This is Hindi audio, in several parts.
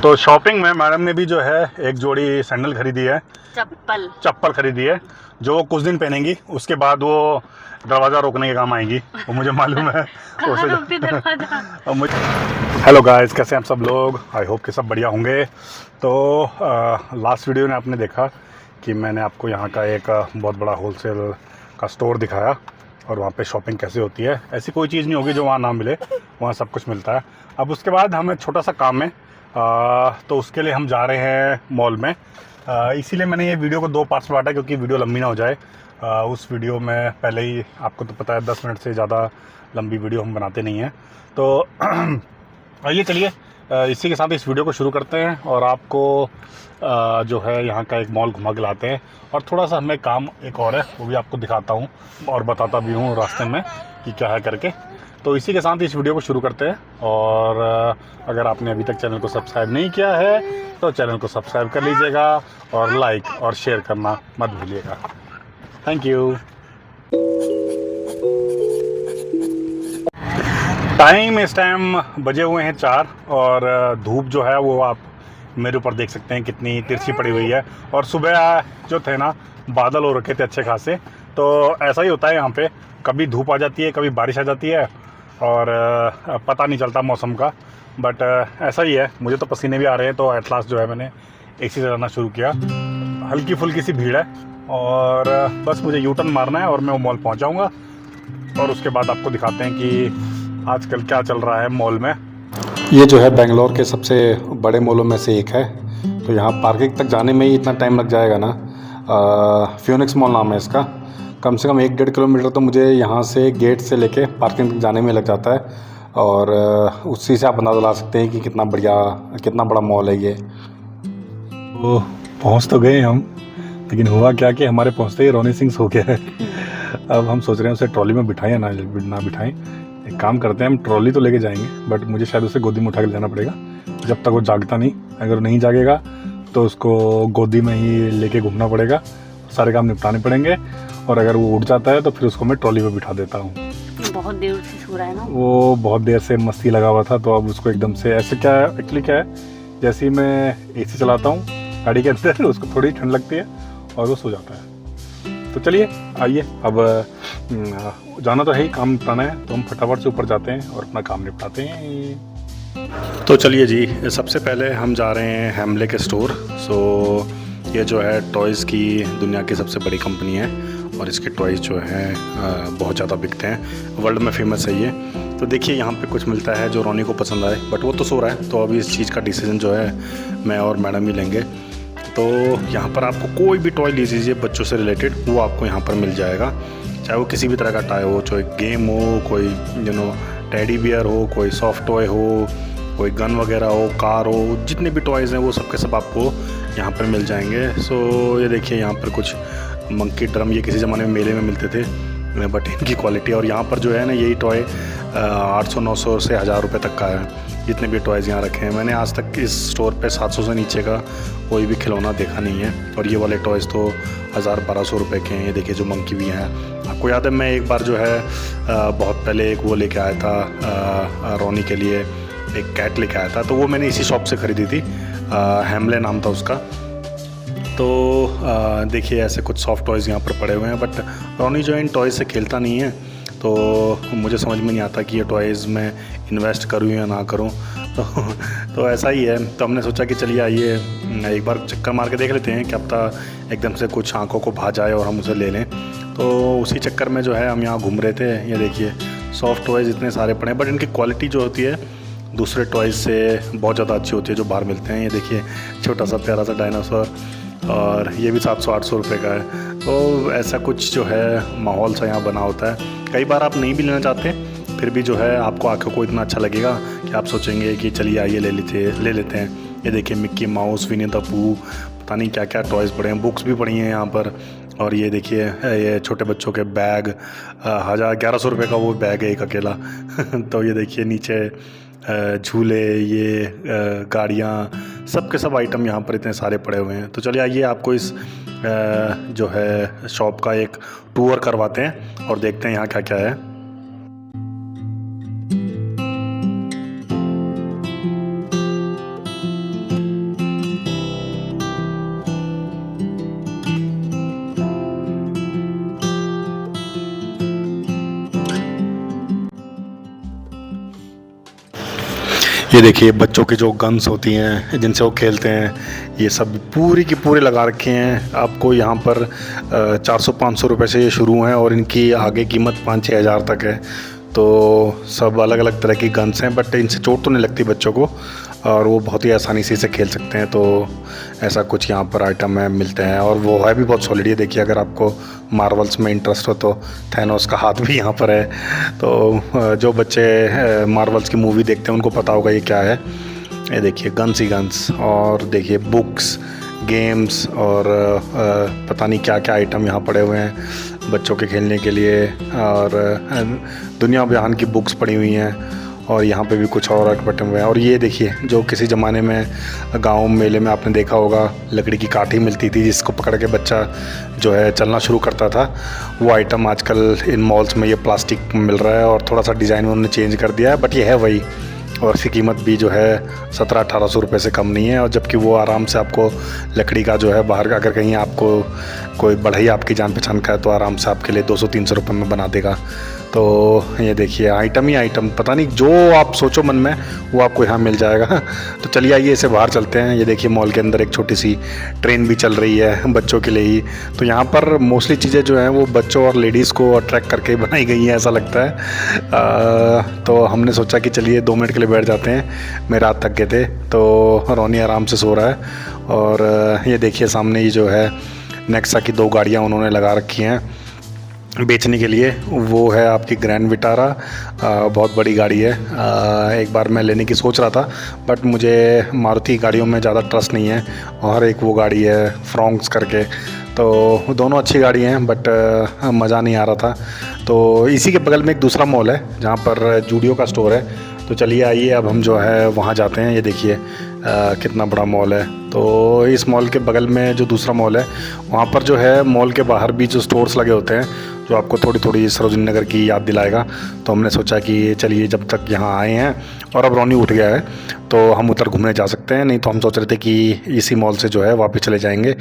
तो शॉपिंग में मैडम ने भी जो है एक जोड़ी सैंडल खरीदी है, चप्पल खरीदी है जो कुछ दिन पहनेंगी, उसके बाद वो दरवाज़ा रोकने के काम आएंगी, वो मुझे मालूम है। हेलो गाइस, कैसे हैं आप सब लोग? आई होप कि सब बढ़िया होंगे। तो लास्ट वीडियो में आपने देखा कि मैंने आपको यहाँ का एक बहुत बड़ा होलसेल का स्टोर दिखाया और वहाँ पे शॉपिंग कैसे होती है। ऐसी कोई चीज़ नहीं होगी जो वहाँ ना मिले, वहाँ सब कुछ मिलता है। अब उसके बाद हमें छोटा सा काम है, तो उसके लिए हम जा रहे हैं मॉल में। इसीलिए मैंने ये वीडियो को 2 पार्ट्स में बांटा क्योंकि वीडियो लंबी ना हो जाए। उस वीडियो में पहले ही आपको तो पता है 10 मिनट से ज़्यादा लंबी वीडियो हम बनाते नहीं हैं। तो आइए चलिए इसी के साथ इस वीडियो को शुरू करते हैं और आपको जो है यहाँ का एक मॉल घुमा के लाते हैं और थोड़ा सा हमें काम एक और है वो भी आपको दिखाता हूँ और बताता भी हूँ रास्ते में कि क्या है करके। तो इसी के साथ इस वीडियो को शुरू करते हैं। और अगर आपने अभी तक चैनल को सब्सक्राइब नहीं किया है तो चैनल को सब्सक्राइब कर लीजिएगा और लाइक और शेयर करना मत भूलिएगा। Thank you. टाइम इस टाइम बजे हुए हैं 4 और धूप जो है वो आप मेरे ऊपर देख सकते हैं कितनी तिरछी पड़ी हुई है। और सुबह जो थे ना बादल हो रखे थे अच्छे खासे। तो ऐसा ही होता है यहाँ पे, कभी धूप आ जाती है कभी बारिश आ जाती है और पता नहीं चलता मौसम का। बट ऐसा ही है, मुझे तो पसीने भी आ रहे हैं। तो एट लास्ट जो है मैंने एसी चलाना शुरू किया। हल्की फुल्की सी भीड़ है और बस मुझे यू टर्न मारना है और मैं वो मॉल पहुँच जाऊँगा और उसके बाद आपको दिखाते हैं कि आजकल क्या चल रहा है मॉल में। ये जो है बेंगलोर के सबसे बड़े मॉलों में से एक है। तो यहाँ पार्किंग तक जाने में ही इतना टाइम लग जाएगा ना। फ्यूनिक्स मॉल नाम है इसका। कम से कम 1-1.5 किलोमीटर तो मुझे यहाँ से गेट से लेके पार्किंग तक जाने में लग जाता है। और उसी से आप अंदाज़ा ला सकते हैं कि कितना बड़ा मॉल है ये। तो पहुँच तो गए हम, लेकिन हुआ क्या कि हमारे पहुँचते ही रोनी सिंह सो गया है। अब हम सोच रहे हैं उसे ट्रॉली में बिठाएं या ना बिठाएं। एक काम करते हैं, हम ट्रॉली तो लेके जाएंगे बट मुझे शायद उसे गोदी में उठा के जाना पड़ेगा जब तक वो जागता नहीं। अगर नहीं जागेगा तो उसको गोदी में ही लेके घूमना पड़ेगा, सारे काम निपटाने पड़ेंगे। और अगर वो उठ जाता है तो फिर उसको मैं ट्रॉली में बिठा देता हूँ। बहुत देर से सो रहा है ना वो, बहुत देर से मस्ती लगा हुआ था। तो अब उसको एकदम से ऐसे क्या है, एक्चुअली क्या है, जैसे ही मैं एसी चलाता हूँ गाड़ी के अंदर उसको थोड़ी ठंड लगती है और वो सो जाता है। तो चलिए आइए, अब जाना तो है ही, काम निपटाना है, तो हम फटाफट से ऊपर जाते हैं और अपना काम निपटाते हैं। तो चलिए जी, सबसे पहले हम जा रहे हैं हैमले के स्टोर। सो ये जो है टॉयज़ की दुनिया की सबसे बड़ी कंपनी है और इसके टॉयज़ जो हैं बहुत ज़्यादा बिकते हैं, वर्ल्ड में फेमस है ये। तो देखिए यहाँ पे कुछ मिलता है जो रोनी को पसंद आए, बट वो तो सो रहा है। तो अभी इस चीज़ का डिसीजन जो है मैं और मैडम ही लेंगे। तो यहाँ पर आपको कोई भी टॉय ले लीजिए बच्चों से रिलेटेड, वो आपको यहाँ पर मिल जाएगा। चाहे वो किसी भी तरह का टॉय हो, चाहे गेम हो, कोई टेडी बियर हो, कोई सॉफ्ट टॉय हो, कोई गन वगैरह हो, कार हो, जितने भी टॉयज़ हैं वो सब के सब आपको यहाँ पर मिल जाएंगे। सो ये देखिए यहाँ पर कुछ मंकी ड्रम, ये किसी ज़माने में मेले में मिलते थे बट इनकी क्वालिटी। और यहाँ पर जो है ना यही टॉय 800-900 से 1000 रुपये तक का है, जितने भी टॉयज़ यहाँ रखे हैं। मैंने आज तक इस स्टोर पे 700 से नीचे का कोई भी खिलौना देखा नहीं है। और ये वाले टॉयज़ तो 1000-1200 रुपये के हैं। ये देखिए जो मंकी भी हैं। आपको याद है मैं एक बार जो है बहुत पहले एक वो लेके आया था रोनी के लिए, एक कैट लेके आया था। तो वो मैंने इसी शॉप से ख़रीदी थी, हैमले नाम था उसका। तो देखिए ऐसे कुछ सॉफ्ट टॉयज़ यहाँ पर पड़े हुए हैं, बट रोनी जो इन टॉयज़ से खेलता नहीं है। तो मुझे समझ में नहीं आता कि ये टॉयज़ में इन्वेस्ट करूँ या ना करूँ। तो ऐसा ही है। तो हमने सोचा कि चलिए आइए एक बार चक्कर मार के देख लेते हैं, क्या पता एकदम से कुछ आंखों को भा जाए और हम उसे ले लें। तो उसी चक्कर में जो है हम यहाँ घूम रहे थे। ये देखिए सॉफ्ट टॉयज़ इतने सारे पड़े हैं, बट इनकी क्वालिटी जो होती है दूसरे टॉयज़ से बहुत ज़्यादा अच्छी होती है जो बाहर मिलते हैं। ये देखिए छोटा सा प्यारा सा डायनासोर, और ये भी 700-800 रुपये का है। तो ऐसा कुछ जो है माहौल सा यहाँ बना होता है। कई बार आप नहीं भी लेना चाहते, फिर भी जो है आपको आंखों को इतना अच्छा लगेगा कि आप सोचेंगे कि चलिए आइए ले लेते हैं। ये देखिए मिक्की माउस, विनी द पू, पता नहीं क्या क्या टॉयज़ पड़े हैं, बुक्स भी पड़ी हैं यहाँ पर। और ये देखिए ये छोटे बच्चों के बैग, 1100 रुपये का वो बैग है एक अकेला। तो ये देखिए नीचे झूले, ये गाड़ियाँ, सब के सब आइटम यहाँ पर इतने सारे पड़े हुए हैं। तो चलिए आइए आपको इस जो है शॉप का एक टूर करवाते हैं और देखते हैं यहाँ क्या क्या है। ये देखिए बच्चों की जो गन्स होती हैं जिनसे वो खेलते हैं, ये सब पूरी की पूरी लगा रखे हैं। आपको यहाँ पर 400-500 रुपये से ये शुरू हैं और इनकी आगे कीमत 5-6 हज़ार तक है। तो सब अलग अलग तरह की गन्स हैं, बट इनसे चोट तो नहीं लगती बच्चों को और वो बहुत ही आसानी से इसे खेल सकते हैं। तो ऐसा कुछ यहाँ पर आइटम है, मिलते हैं और वो है भी बहुत सॉलिड। ये देखिए, अगर आपको मार्वल्स में इंटरेस्ट हो तो थैनोस का हाथ भी यहाँ पर है। तो जो बच्चे मार्वल्स की मूवी देखते हैं उनको पता होगा ये क्या है। ये देखिए गन्स ही गन्स, और देखिए बुक्स, गेम्स और पता नहीं क्या क्या आइटम यहाँ पड़े हुए हैं बच्चों के खेलने के लिए। और दुनिया बयान की बुक्स पड़ी हुई हैं और यहाँ पे भी कुछ और बटे हुए हैं। और ये देखिए, जो किसी ज़माने में गांव मेले में आपने देखा होगा, लकड़ी की काठी मिलती थी जिसको पकड़ के बच्चा जो है चलना शुरू करता था, वो आइटम आजकल इन मॉल्स में ये प्लास्टिक मिल रहा है और थोड़ा सा डिज़ाइन उन्होंने चेंज कर दिया है, बट ये है वही। और इसकी कीमत भी जो है 1700-1800 रुपये से कम नहीं है। और जबकि वो आराम से आपको लकड़ी का जो है बाहर का, अगर कहीं आपको कोई बढ़ई आपकी जान पहचान का है तो आराम से आपके लिए 200-300 रुपये में बना देगा। तो ये देखिए आइटम ही आइटम, पता नहीं जो आप सोचो मन में वो आपको यहाँ मिल जाएगा। तो चलिए आइए इसे बाहर चलते हैं। ये देखिए मॉल के अंदर एक छोटी सी ट्रेन भी चल रही है बच्चों के लिए ही। तो यहाँ पर मोस्टली चीज़ें जो हैं वो बच्चों और लेडीज़ को अट्रैक्ट करके बनाई गई हैं, ऐसा लगता है। तो हमने सोचा कि चलिए 2 मिनट के लिए बैठ जाते हैं, मेरे हाथ थक गए थे। तो रोनी आराम से सो रहा है। और ये देखिए सामने ही जो है नेक्सा की 2 गाड़ियाँ उन्होंने लगा रखी हैं बेचने के लिए। वो है आपकी ग्रैंड विटारा, बहुत बड़ी गाड़ी है। एक बार मैं लेने की सोच रहा था, बट मुझे मारुति गाड़ियों में ज़्यादा ट्रस्ट नहीं है। और एक वो गाड़ी है फ्रॉन्क्स करके, तो दोनों अच्छी गाड़ी हैं, बट मज़ा नहीं आ रहा था। तो इसी के बगल में एक दूसरा मॉल है जहाँ पर जूडियो का स्टोर है। तो चलिए आइए अब हम जो है वहाँ जाते हैं। ये देखिए कितना बड़ा मॉल है। तो इस मॉल के बगल में जो दूसरा मॉल है, वहाँ पर जो है मॉल के बाहर भी जो स्टोर्स लगे होते हैं जो आपको थोड़ी थोड़ी सरोजिनी नगर की याद दिलाएगा। तो हमने सोचा कि चलिए जब तक यहाँ आए हैं और अब रोनी उठ गया है तो हम उधर घूमने जा सकते हैं। नहीं तो हम सोच रहे थे कि इसी मॉल से जो है वापस चले जाएंगे,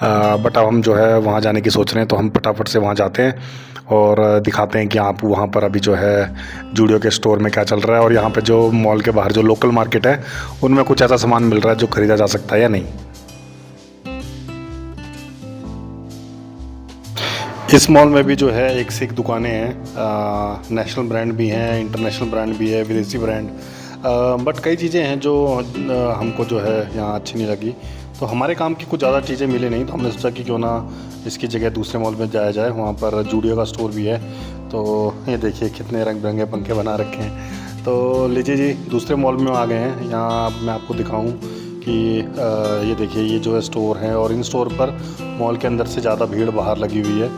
बट अब हम जो है वहाँ जाने की सोच रहे हैं। तो हम फटाफट से वहाँ जाते हैं और दिखाते हैं कि आप वहाँ पर अभी जो है जूडियो के स्टोर में क्या चल रहा है और यहाँ पे जो मॉल के बाहर जो लोकल मार्केट है उनमें कुछ ऐसा सामान मिल रहा है जो ख़रीदा जा सकता है या नहीं। इस मॉल में भी जो है एक से एक दुकानें हैं, नेशनल ब्रांड भी हैं, इंटरनेशनल ब्रांड भी है, विदेशी ब्रांड, बट कई चीज़ें हैं जो हमको जो है यहाँ अच्छी नहीं लगी। तो हमारे काम की कुछ ज़्यादा चीज़ें मिली नहीं, तो हमने सोचा कि क्यों ना इसकी जगह दूसरे मॉल में जाया जाए। वहाँ पर जूडियो का स्टोर भी है। तो ये देखिए कितने रंग बिरंगे पंखे बना रखे हैं। तो लीजिए जी, दूसरे मॉल में आ गए हैं। यहाँ अब मैं आपको दिखाऊँ कि ये देखिए ये जो है स्टोर है, और इन स्टोर पर मॉल के अंदर से ज़्यादा भीड़ बाहर लगी हुई है।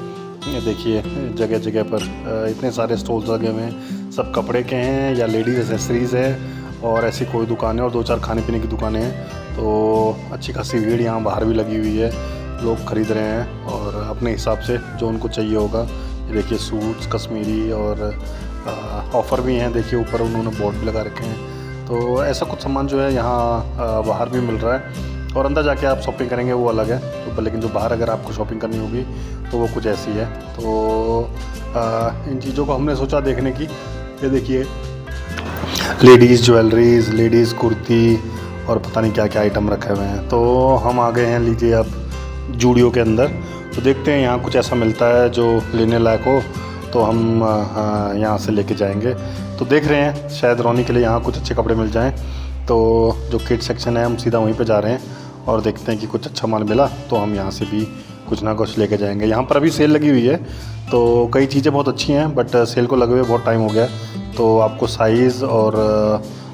ये देखिए जगह जगह पर इतने सारे स्टोर्स लगे हुए हैं, सब कपड़े के हैं या लेडीज़ एसेसरीज़ है, और ऐसी कोई दुकानें और 2-4 खाने पीने की दुकानें हैं। तो अच्छी खासी भीड़ यहाँ बाहर भी लगी हुई है, लोग ख़रीद रहे हैं और अपने हिसाब से जो उनको चाहिए होगा। ये देखिए सूट्स कश्मीरी, और ऑफ़र भी हैं, देखिए ऊपर उन्होंने बोर्ड भी लगा रखे हैं। तो ऐसा कुछ सामान जो है यहाँ बाहर भी मिल रहा है, और अंदर जाके आप शॉपिंग करेंगे वो अलग है। तो लेकिन जो बाहर अगर आपको शॉपिंग करनी होगी तो वो कुछ ऐसी है। तो इन चीज़ों को हमने सोचा देखने की। ये देखिए लेडीज़ ज्वेलरीज़, लेडीज़ कुर्ती और पता नहीं क्या क्या आइटम रखे हुए हैं। तो हम आ गए हैं, लीजिए अब जूडियो के अंदर। तो देखते हैं यहाँ कुछ ऐसा मिलता है जो लेने लायक हो, तो हम यहाँ से लेके जाएंगे। तो देख रहे हैं शायद रोनी के लिए यहाँ कुछ अच्छे कपड़े मिल जाएं। तो जो किड सेक्शन है हम सीधा वहीं पे जा रहे हैं और देखते हैं कि कुछ अच्छा माल मिला तो हम यहाँ से भी कुछ ना कुछ लेके जाएंगे। यहाँ पर अभी सेल लगी हुई है, तो कई चीज़ें बहुत अच्छी हैं, बट सेल को लगे हुए बहुत टाइम हो गया। तो आपको साइज़ और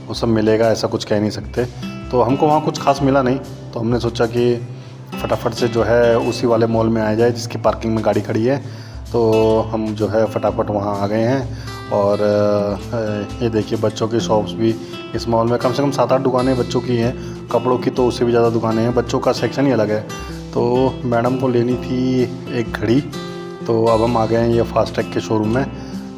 वो सब मिलेगा ऐसा कुछ कह नहीं सकते। तो हमको वहाँ कुछ खास मिला नहीं, तो हमने सोचा कि फटाफट से जो है उसी वाले मॉल में आ जाए जिसकी पार्किंग में गाड़ी खड़ी है। तो हम जो है फटाफट वहाँ आ गए हैं। और ये देखिए बच्चों की शॉप्स भी इस मॉल में कम से कम 7-8 दुकानें बच्चों की हैं, कपड़ों की तो उससे भी ज़्यादा दुकानें हैं, बच्चों का सेक्शन ही अलग है। तो मैडम को लेनी थी एक घड़ी, तो अब हम आ गए हैं ये फास्टैग के शोरूम में।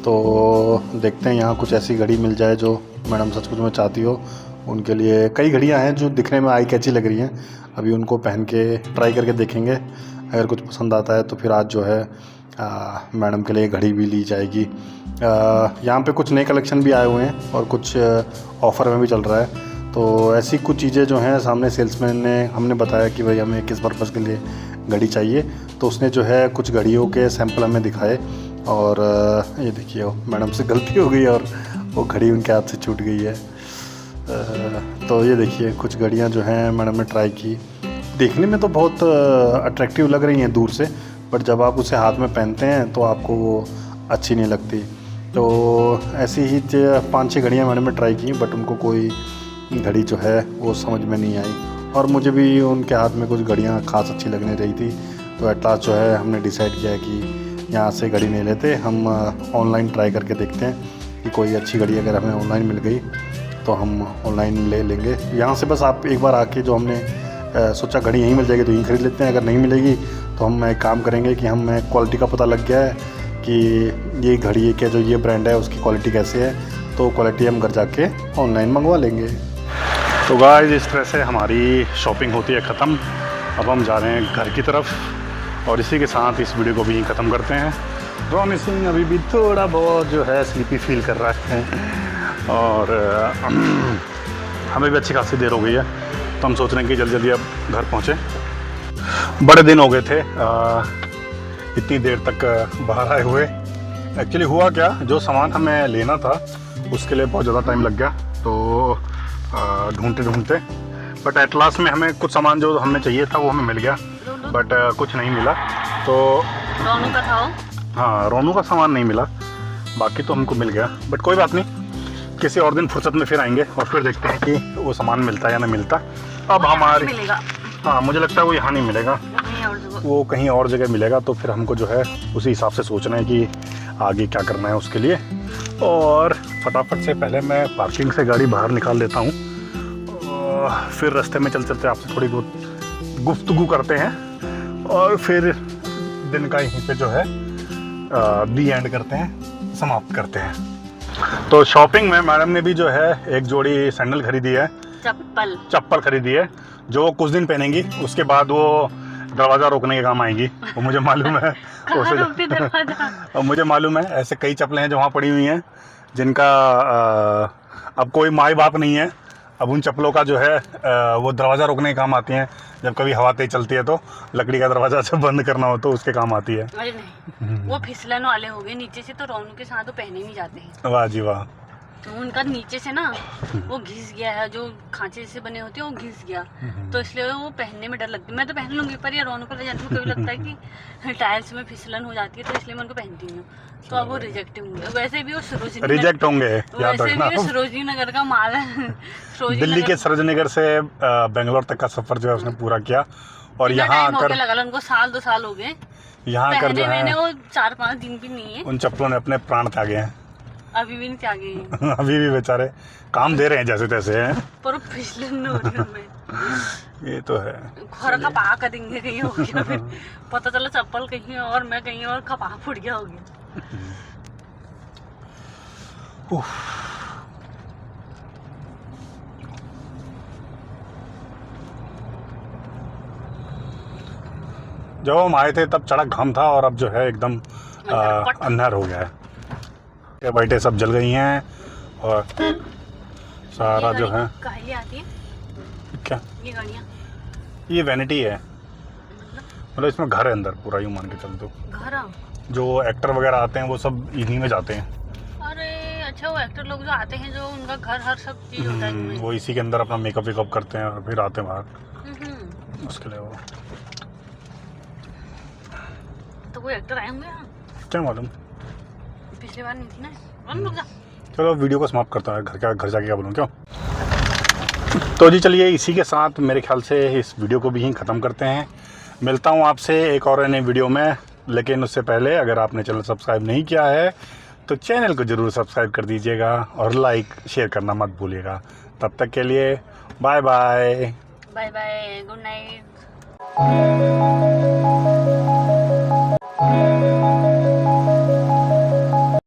तो देखते हैं यहाँ कुछ ऐसी घड़ी मिल जाए जो मैडम सच में चाहती हो। उनके लिए कई घड़ियाँ हैं जो दिखने में आई कैची लग रही हैं, अभी उनको पहन के ट्राई करके देखेंगे। अगर कुछ पसंद आता है तो फिर आज जो है मैडम के लिए घड़ी भी ली जाएगी। यहाँ पे कुछ नए कलेक्शन भी आए हुए हैं और कुछ ऑफ़र में भी चल रहा है। तो ऐसी कुछ चीज़ें जो हैं सामने सेल्समैन ने हमने बताया कि भाई हमें किस पर्पज़ के लिए घड़ी चाहिए, तो उसने जो है कुछ घड़ियों के सैंपल हमें दिखाए और ये देखिए मैडम से गलती हो गई और वो घड़ी उनके हाथ से छूट गई है। तो ये देखिए कुछ घड़ियाँ जो हैं मैडम ने ट्राई की, देखने में तो बहुत अट्रैक्टिव लग रही हैं दूर से, बट जब आप उसे हाथ में पहनते हैं तो आपको वो अच्छी नहीं लगती। तो ऐसी ही 5-6 घड़ियाँ मैंने में ट्राई की, बट उनको कोई घड़ी जो है वो समझ में नहीं आई और मुझे भी उनके हाथ में कुछ घड़ियाँ खास अच्छी लगने रही थी। तो एट लास्ट जो है हमने डिसाइड किया कि यहाँ से घड़ी नहीं लेते, हम ऑनलाइन ट्राई करके देखते हैं कि कोई अच्छी घड़ी अगर हमें ऑनलाइन मिल गई तो हम ऑनलाइन ले लेंगे। यहाँ से बस आप एक बार आके जो हमने सोचा घड़ी यहीं मिल जाएगी तो यहीं ख़रीद लेते हैं। अगर नहीं मिलेगी तो हम एक काम करेंगे कि हमें क्वालिटी का पता लग गया है कि ये घड़ी के जो ये ब्रांड है उसकी क्वालिटी कैसे है, तो क्वालिटी हम घर जाके ऑनलाइन मंगवा लेंगे। तो गाइस इस तरह से हमारी शॉपिंग होती है ख़त्म। अब हम जा रहे हैं घर की तरफ और इसी के साथ इस वीडियो को भी ख़त्म करते हैं। रोमी सिंह अभी भी थोड़ा बहुत जो है स्लीपी फील कर रहा है और हमें भी अच्छी खासी देर हो गई है, तो हम सोच रहे हैं कि जल्दी जल्दी अब घर पहुँचें। बड़े दिन हो गए थे इतनी देर तक बाहर आए हुए। एक्चुअली हुआ क्या, जो सामान हमें लेना था उसके लिए बहुत ज़्यादा टाइम लग गया, तो ढूंढते ढूंढते बट एट लास्ट में हमें कुछ सामान जो हमें चाहिए था वो हमें मिल गया, बट कुछ नहीं मिला। तो रोनू का था वो? हाँ, रोनू का सामान नहीं मिला, बाकी तो हमको मिल गया। बट कोई बात नहीं, किसी और दिन फुर्सत में फिर आएंगे और फिर देखते हैं कि वो सामान मिलता है या नहीं मिलता। अब हमारी मिलेगा, हाँ मुझे लगता है वो यहाँ नहीं मिलेगा, वो कहीं और जगह मिलेगा। तो फिर हमको जो है उसी हिसाब से सोचना है कि आगे क्या करना है उसके लिए। और फटाफट से पहले मैं पार्किंग से गाड़ी बाहर निकाल लेता हूँ और फिर रास्ते में चलते चलते आपसे थोड़ी बहुत गुफ्तगू करते हैं और फिर दिन का यहीं पे जो है दी एंड करते हैं, समाप्त करते हैं। तो शॉपिंग में मैडम ने भी जो है एक जोड़ी सैंडल खरीदी है, चप्पल खरीदी है, जो कुछ दिन पहनेंगी, उसके बाद वो दरवाज़ा रोकने के काम आएंगी, वो मुझे मालूम है। और मुझे मालूम है ऐसे कई चप्पलें हैं जो वहाँ पड़ी हुई हैं जिनका अब कोई माई बाप नहीं है। अब उन चप्पलों का जो है वो दरवाज़ा रोकने के काम आती हैं। जब कभी हवा तेज चलती है तो लकड़ी का दरवाज़ा से बंद करना हो तो उसके काम आती है। अरे नहीं, वो फिसलन वाले हो गए नीचे से, तो रोनू के साथ तो पहने नहीं जाते हैं। वाह जी वाह। तो उनका नीचे से ना वो घिस गया है, जो खांचे से बने होते हैं वो घिस गया, तो इसलिए वो पहनने में डर लगती है। मैं तो पहन लूंगी, पर ये रोनू को ले जाने में कभी लगता है कि टायर्स में फिसलन हो जाती है, तो इसलिए मैं उनको पहनती नहीं हूँ। तो अब वो रिजेक्ट होंगे। वैसे भी वो रिजेक्ट होंगे, याद वैसे रखना। भी सरोजनी नगर का माल है। दिल्ली के सरोजनी नगर से बेंगलोर तक का सफर जो है उसने पूरा किया और यहाँ आकर लगा उनको 2 साल हो गए यहाँ आकर जो है वो 4-5 दिन भी नहीं है, उन चप्पलों ने अपने प्राण त्यागे हैं। अभी भी नहीं त्यागे अभी भी बेचारे काम दे रहे हैं जैसे तैसे हैं, पर फिसलन हो रही है। ये तो है। घर खपा कर देंगे कहीं हो गया, फिर पता चला चप्पल कहीं और मैं कहीं और, खपा फूट गया हो गया। जब हम आए थे तब चढ़ा घाम था और अब जो है एकदम अंधेर हो गया है। ये लाइटें सब जल गई हैं और सारा जो है काहे आती है क्या ये गाड़ियाँ, ये वैनिटी है, मतलब इसमें घर है अंदर पूरा, यूं मान के चल दो। घर जो एक्टर वगैरह आते हैं वो सब इन्हीं में जाते हैं। अरे अच्छा, वो एक्टर लोग जो आते हैं जो उनका घर हर सब चीज होता है इनमें। वो इसी के अंदर अपना मेकअप वेकअप करते हैं और फिर आते हैं बाहर उसके लिए। वो तो कोई एक्टर आए होंगे यहाँ, क्या मालूम, पिछली बार नहीं थी ना। रुक जा, चलो वीडियो को समाप्त करता है, घर जाके क्या बोलूँ क्यों। तो जी चलिए इसी के साथ मेरे ख्याल से इस वीडियो को भी ही ख़त्म करते हैं। मिलता हूँ आपसे एक और नए वीडियो में, लेकिन उससे पहले अगर आपने चैनल सब्सक्राइब नहीं किया है तो चैनल को ज़रूर सब्सक्राइब कर दीजिएगा और लाइक शेयर करना मत भूलिएगा। तब तक के लिए bye bye, bye bye, good night.